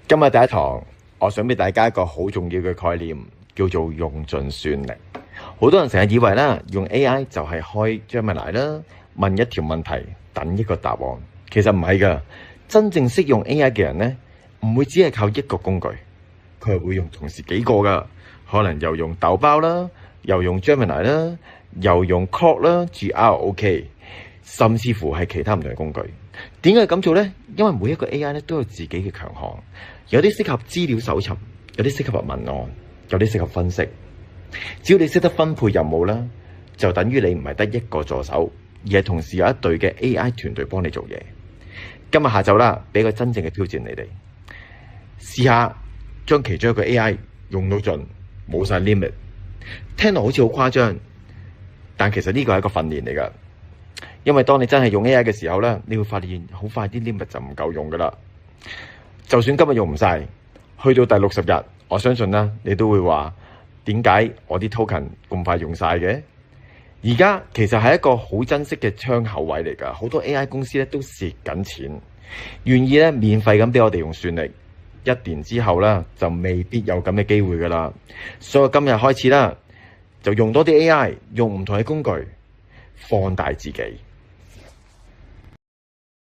今日第一堂，我想俾大家一個好重要嘅概念，叫做用盡算力。好多人成日以為啦，用 AI 就係開 Gemini 啦，問一條問題，等一個答案。其實唔係㗎，真正識用 AI 嘅人呢，唔會只係靠一個工具，佢係會用同時幾個㗎。可能又用豆包啦，又用 Gemini 啦，又用 Claude 啦，GROK，甚至乎係其他唔同嘅工具。點解咁做呢？因為每一個 AI 咧都有自己嘅強項，有啲適合資料搜尋，有啲適合文案，有啲適合分析。只要你識得分配任務啦，就等於你唔係得一個助手，而係同時有一隊嘅 AI 團隊幫你做嘢。今日下晝啦，俾個真正嘅挑戰你哋，試下將其中一個 AI 用到盡，冇晒 limit。聽落好似好誇張，但其實呢個係一個訓練嚟㗎。因為當你真係用 AI 嘅時候咧，你會發現好快啲 limit 就唔夠用噶啦。就算今日用唔晒，去到第60日，我相信啦，你都會話點解我啲 token 咁快用晒嘅？而家其實係一個好珍惜嘅窗口位嚟㗎，好多 AI 公司咧都蝕緊錢，願意咧免費咁俾我哋用算力。1年之後啦，就未必有咁嘅機會噶啦。所以今日開始啦，就用多啲 AI，用唔同嘅工具，放大自己。